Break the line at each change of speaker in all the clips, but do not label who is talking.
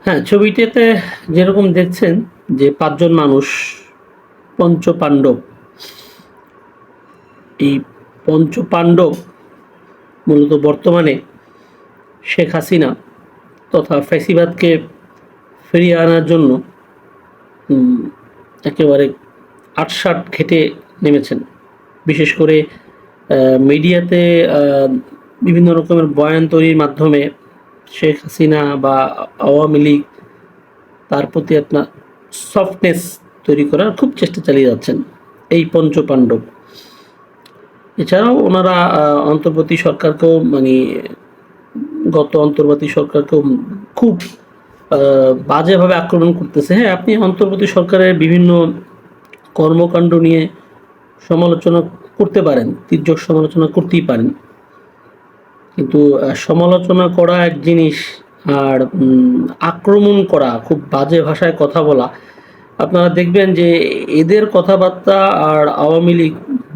হ্যাঁ, ছবিটিতে যেরকম দেখছেন যে ৫ জন মানুষ পঞ্চপাণ্ডব। এই পঞ্চপাণ্ডব মূলত বর্তমানে শেখ হাসিনা তথা ফ্যাসিবাদকে ফিরিয়ে আনার জন্য উম একেবারে আঁটসাঁট খেটে নেমেছেন। বিশেষ করে মিডিয়াতে আ বিভিন্ন রকমের বয়ান তৈরির মাধ্যমে শেখ হাসিনা বা আওয়ামী লীগ তার প্রতি আপনার সফটনেস তৈরি করার খুব চেষ্টা চালিয়ে যাচ্ছেন এই পঞ্চপাণ্ডব। এছাড়াও ওনারা অন্তর্বর্তী সরকারকেও গত অন্তর্বর্তী সরকারকেও খুব বাজেভাবে আক্রমণ করতেছে। হ্যাঁ, আপনি অন্তর্বর্তী সরকারের বিভিন্ন কর্মকাণ্ড নিয়ে সমালোচনা করতে পারেন, তীর্যক সমালোচনা করতেই পারেন। কিন্তু সমালোচনা করা এক জিনিস, আর আক্রমণ করা, খুব বাজে ভাষায় কথা বলা, আপনারা দেখবেন যে এদের কথাবার্তা আর আওয়ামী লীগ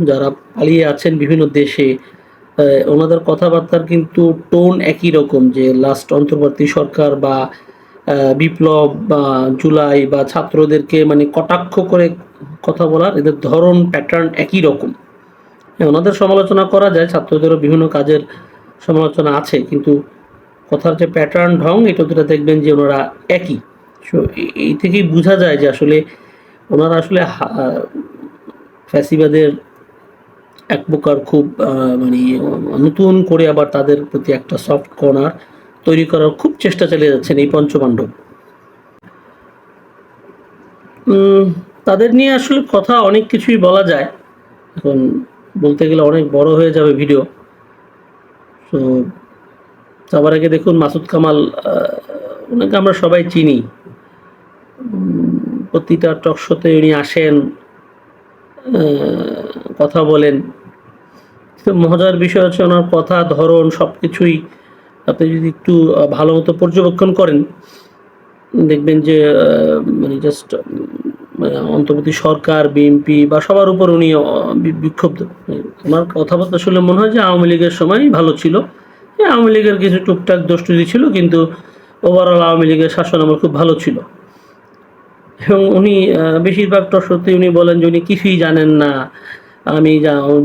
যারা পালিয়ে আছেন বিভিন্ন দেশে, ওনাদের কথাবার্তার কিন্তু টোন একই রকম। যে লাস্ট অন্তর্বর্তী সরকার বা বিপ্লব বা জুলাই বা ছাত্রদেরকে কটাক্ষ করে কথা বলার এদের ধরন, প্যাটার্ন একই রকম। হ্যাঁ, ওনাদের সমালোচনা করা যায়, ছাত্রদেরও বিভিন্ন কাজের সমালোচনা আছে, কিন্তু কথার যে প্যাটার্ন, ঢং, এটা দুটা দেখবেন যে ওনারা একই। সো এই থেকেই বোঝা যায় যে আসলে ওনারা আসলে ফ্যাসিবাদের এক প্রকার খুব নতুন করে আবার তাদের প্রতি একটা সফট কর্নার তৈরি করার খুব চেষ্টা চালিয়ে যাচ্ছেন এই পঞ্চপাণ্ডব। তাদের নিয়ে আসলে কথা অনেক কিছুই বলা যায়, এখন বলতে গেলে অনেক বড় হয়ে যাবে ভিডিও। তো সবার আগে দেখুন মাসুদ কামাল, ওনাকে আমরা সবাই চিনি। প্রতিটা টক শোতে উনি আসেন, কথা বলেন। তো মজার বিষয় হচ্ছে ওনার কথা, ধরন, সব কিছুই আপনি যদি একটু ভালো মতো পর্যবেক্ষণ করেন, দেখবেন যে জাস্ট অন্তর্বর্তী সরকার, বিএনপি বা সবার উপর উনি বিক্ষুব্ধ। ওনার কথাবার্তা শুনলে মনে হয় যে আওয়ামী লীগের সময় ভালো ছিল। হ্যাঁ, আওয়ামী লীগের কিছু টুকটাক দোষ ত্রুটি ছিল, কিন্তু ওভারঅল আওয়ামী লীগের শাসন আমার খুব ভালো ছিল। এবং উনি বেশিরভাগ টকশোতে উনি বলেন যে উনি কিছুই জানেন না, আমি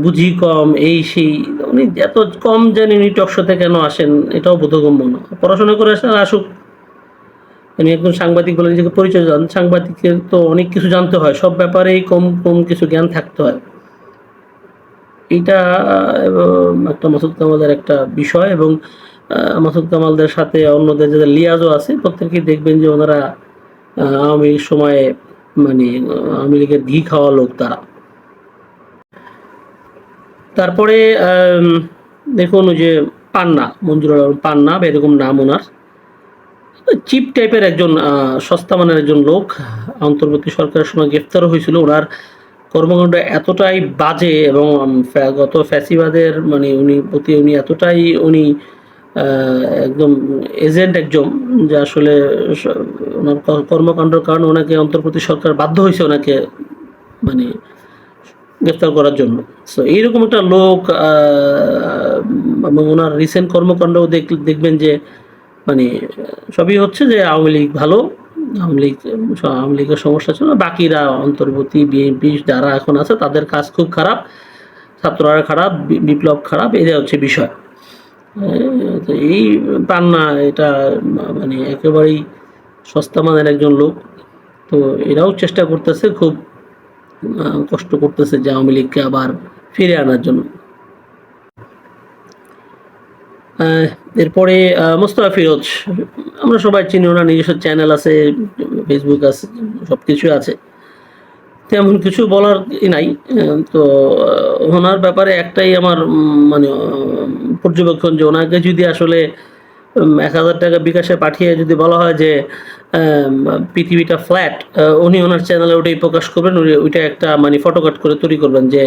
বুঝি কম, এই সেই। উনি এত কম জানেন, উনি টকশোতে কেন আসেন এটাও বোধগম্য না। পড়াশোনা করে আসেন, আসুক। উনি একজন সাংবাদিক বলে নিজেকে পরিচয় দেন। সাংবাদিকের তো অনেক কিছু জানতে হয়, সব ব্যাপারেই কম কম কিছু জ্ঞান থাকতে হয়। এইটা একটা মাসুদ কামালের একটা বিষয়। এবং মাসুদ কামালদের সাথে অন্যদের যাদের লিয়াজও আছে, প্রত্যেকেই দেখবেন যে ওনারা আওয়ামী লীগের সময়ে আওয়ামী লীগের ঘি খাওয়া লোক তারা। তারপরে দেখুন ওই যে পান্না, মঞ্জুরুল আলম পান্না বা এরকম নাম ওনার, চিপ টাইপের একজন সস্তা মানের একজন লোক, অন্তর্বর্তী সরকারের সময় গ্রেফতারও হয়েছিল। ওনার কর্মকাণ্ড এতটাই বাজে এবং গত ফ্যাসিবাদের উনি এতটাই একদম এজেন্ট একজন, যে আসলে ওনার কর্মকাণ্ডের কারণে ওনাকে অন্তর্বর্তী সরকার বাধ্য হয়েছে ওনাকে মানে গ্রেফতার করার জন্য। সো এইরকম একটা লোক, এবং ওনার রিসেন্ট কর্মকাণ্ডও দেখবেন যে মানে সবই হচ্ছে যে আওয়ামী লীগ ভালো, আওয়ামী লীগের সমস্যা ছিল, বাকিরা অন্তর্বর্তী বিএনপি যারা এখন আছে তাদের কাজ খুব খারাপ, ছাত্ররা খারাপ, বিপ্লব খারাপ, এটা হচ্ছে বিষয়। তো এই পান্না এটা একেবারেই সস্তা মানের একজন লোক। তো এরাও চেষ্টা করতেছে, খুব কষ্ট করতেছে যে আওয়ামী লীগকে আবার ফিরে আনার জন্য। এরপরে মোস্তফা ফিরোজ, আমরা সবাই চিনি, ওনার নিজস্ব চ্যানেল আছে, ফেসবুক আছে, সব কিছু আছে, তেমন কিছু বলার নাই। তো ওনার ব্যাপারে একটাই আমার পর্যবেক্ষণ, যে ওনাকে যদি আসলে ১,০০০ টাকা বিকাশে পাঠিয়ে যদি বলা হয় যে পৃথিবীটা ফ্ল্যাট, উনি ওনার চ্যানেলে ওটাই প্রকাশ করবেন। ওইটা একটা ফটোকাট করে তৈরি করবেন যে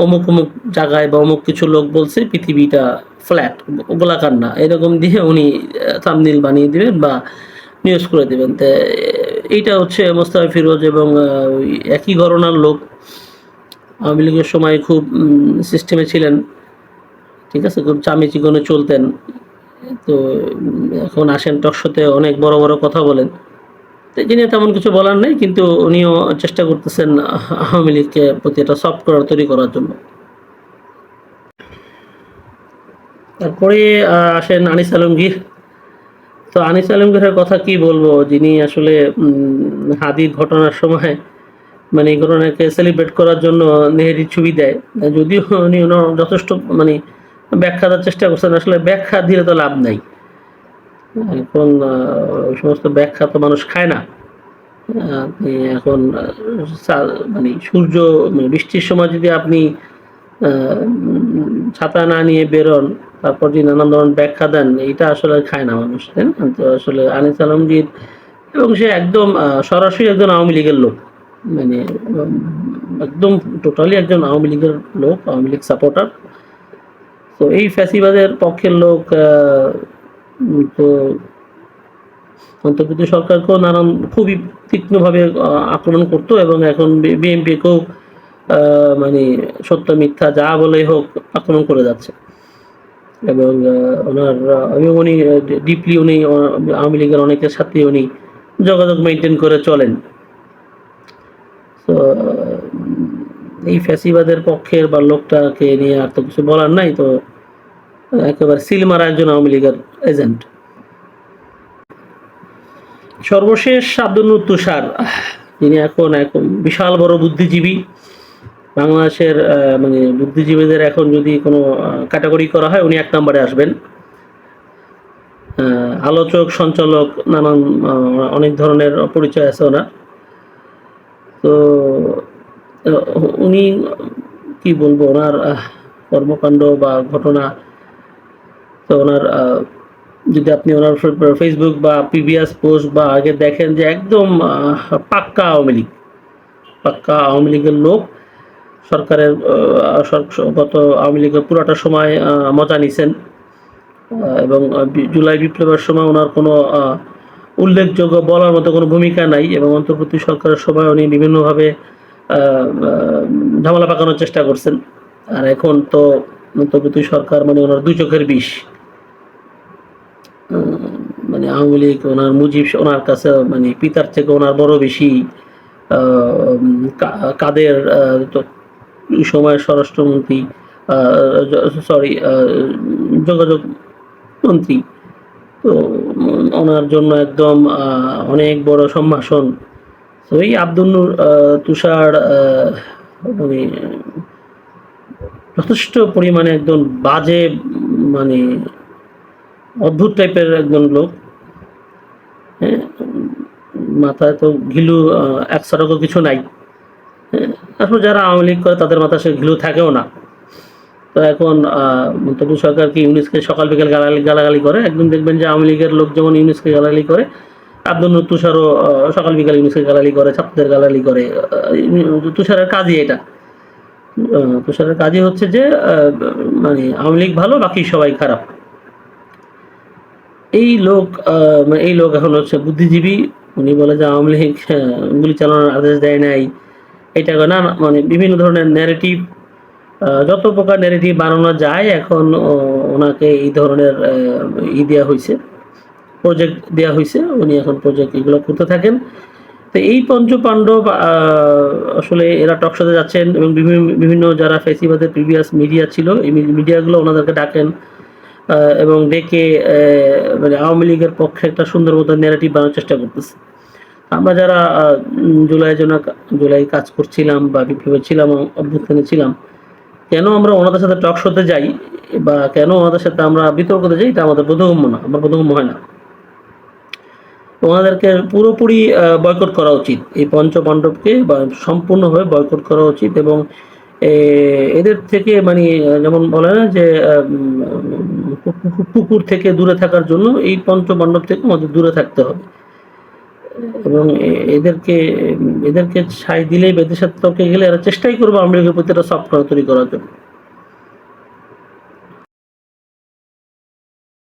অমুক অমুক জায়গায় বা অমুক কিছু লোক বলছে পৃথিবীটা ফ্ল্যাট, গোলাকার না, এরকম দিয়ে উনি থাম্বনেইল বানিয়ে দিবেন বা নিউজ করে দেবেন। তো এইটা হচ্ছে মোস্তফা ফিরোজ। এবং ওই একই ঘরানার লোক, আওয়ামী লীগের সময় খুব সিস্টেমে ছিলেন, ঠিক আছে, খুব চামে চিকনে চলতেন, তো এখন আসেন টকশোতে অনেক বড় বড় কথা বলেন। তো যিনি তেমন কিছু বলার নেই, কিন্তু উনিও চেষ্টা করতেছেন আওয়ামী লীগকে প্রতি একটা সফট কর্নার তৈরি করার জন্য। তারপরে আসেন আনিস আলমগীর। তো আনিস আলমগীরের কথা কি বলবো, যিনি আসলে হাদির ঘটনার সময় মানে এই ঘটনাকে সেলিব্রেট করার জন্য নেহেরির ছবি দেয়। যদিও উনি ওনার যথেষ্ট মানে ব্যাখ্যা দেওয়ার চেষ্টা করছেন, আসলে ব্যাখ্যা দিলে তো লাভ নাই। এখন ওই সমস্ত ব্যাখ্যা তো মানুষ খায় না। আপনি এখন মানে সূর্য মানে বৃষ্টির সময় যদি আপনি ছাতা না নিয়ে বেরোন, তারপর যদি নানান ধরনের ব্যাখ্যা দেন, এইটা আসলে খায় না মানুষ, তাই না? তো আসলে আনিস আলমগীর, এবং সে একদম সরাসরি একজন আওয়ামী লীগের লোক। মানে একদম টোটালি একজন আওয়ামী লীগের লোক, আওয়ামী লীগ সাপোর্টার। তো এই ফ্যাসিবাদের পক্ষের লোক তো অন্তর্বর্তী সরকারকেও নানান খুবই তীক্ষ্ণভাবে আক্রমণ করতো, এবং এখন বিএনপিকেও মানে সত্য মিথ্যা যা বলেই হোক আক্রমণ করে যাচ্ছে। এবং ওনার এবং উনি ডিপলি উনি আওয়ামী লীগের অনেকের সাথে উনি যোগাযোগ মেনটেন করে চলেন। তো এই ফ্যাসিবাদের পক্ষের বা লোকটাকে নিয়ে আর তো কিছু বলার নাই। তো একেবারে সিল মারা একজন আওয়ামী লীগের এজেন্ট। সর্বশেষ আব্দুল নূর তুষার, তিনি এখন বিশাল বড় বুদ্ধিজীবী। বাংলাদেশের মানে বুদ্ধিজীবীদের এখন যদি কোনো ক্যাটাগরি করা হয়, উনি ১ নম্বরে আসবেন। আলোচক, সঞ্চালক, নানান অনেক ধরনের পরিচয় আছে ওনার। তো উনি কি বলবো, ওনার কর্মকাণ্ড বা ঘটনা, তো ওনার যদি আপনি ওনার ফেসবুক বা প্রিভিয়াস পোস্ট বা আগে দেখেন, যে একদম পাক্কা আওয়ামী লীগ, পাক্কা আওয়ামী লীগের লোক। সরকারের গত আওয়ামী লীগের পুরাটা সময় মজা নিছেন, এবং জুলাই বিপ্লবের সময় ওনার কোনো উল্লেখযোগ্য বলার মতো কোনো ভূমিকা নাই, এবং অন্তর্বর্তী সরকারের সময় উনি বিভিন্নভাবে ঝামেলা পাকানোর চেষ্টা করছেন। আর এখন তো অন্তর্বর্তী সরকার মানে ওনার ২ চোখের বিষ। মানে আওয়ামী লীগ ওনার মুজিব ওনার কাছে মানে পিতার থেকে ওনার বড় বেশি। কাদের তো ওই সময়ের স্বরাষ্ট্রমন্ত্রী, সরি, যোগাযোগ মন্ত্রী। তো ওনার জন্য একদম অনেক বড় সম্ভাষণ। তো এই আব্দুল নূর তুষার মানে যথেষ্ট পরিমাণে একজন বাজে, মানে অদ্ভুত টাইপের একজন লোক। হ্যাঁ, মাথায় তো ঘিলু একশোটাকও কিছু নাই। হ্যাঁ, আসলে যারা আওয়ামী লীগ করে তাদের মাথায় সে ঘিলু থাকেও না। তো এখন মন্তব্য সরকার কি ইউনুসকে সকাল বিকেল গালাগালি করে। একদিন দেখবেন যে আওয়ামী লীগের লোক যেমন ইউনুসকে গালাগালি করে, আব্দুল নূর তুষারও সকাল বিকাল ইউনুসকে গালাগালি করে, ছাত্রদের গালাগালি করে। তুষারের কাজই এটা। তুষারের কাজই হচ্ছে যে মানে আওয়ামী লীগ ভালো, বাকি সবাই খারাপ। এই লোক এখন হচ্ছে বুদ্ধিজীবী। উনি বলে যে আওয়ামী লীগ গুলি চালানোর আদেশ দেয় নাই। এটা না, মানে বিভিন্ন ধরনের ন্যারেটিভ, যত প্রকার ন্যারেটিভ বানানো যায় এখন ওনাকে এই ধরনের দেওয়া হয়েছে, প্রজেক্ট দেওয়া হয়েছে। উনি এখন প্রজেক্ট এগুলো করতে থাকেন। তো এই পঞ্চপাণ্ডব আসলে এরা টকশোতে যাচ্ছেন, এবং বিভিন্ন যারা ফেসিবাদের প্রিভিয়াস মিডিয়া ছিল, এই মিডিয়াগুলো ওনাদেরকে ডাকেন, এবং ডেকে মানে আওয়ামী লীগের পক্ষে একটা সুন্দর মতো ন্যারেটিভ বানানোর চেষ্টা করতেছে। আমরা যারা জুলাই কাজ করছিলাম বা বিপ্লবে ছিলাম, অভ্যুত্থানে ছিলাম, কেন আমরা ওনাদের সাথে টকশোতে যাই বা কেন ওনাদের সাথে আমরা বিতর্কতে যাই, এটা আমাদের বোধগম্য না, আমার বোধগম্য হয় না। ওনাদেরকে পুরোপুরি বয়কট করা উচিত। এই পঞ্চপাণ্ডবকে বা সম্পূর্ণভাবে বয়কট করা উচিত, এবং এদের থেকে মানে যেমন বলে না যে কুকুর থেকে দূরে থাকার জন্য এই পঞ্চপাণ্ডব থেকে আমাদের দূরে থাকতে হবে, এবং এদেরকে ছাই দিলেই বা এদের সাথে তর্কে গেলে এরা চেষ্টাই করবে আওয়ামী লীগের প্রতি একটা সফট কর্নার তৈরি করার জন্য।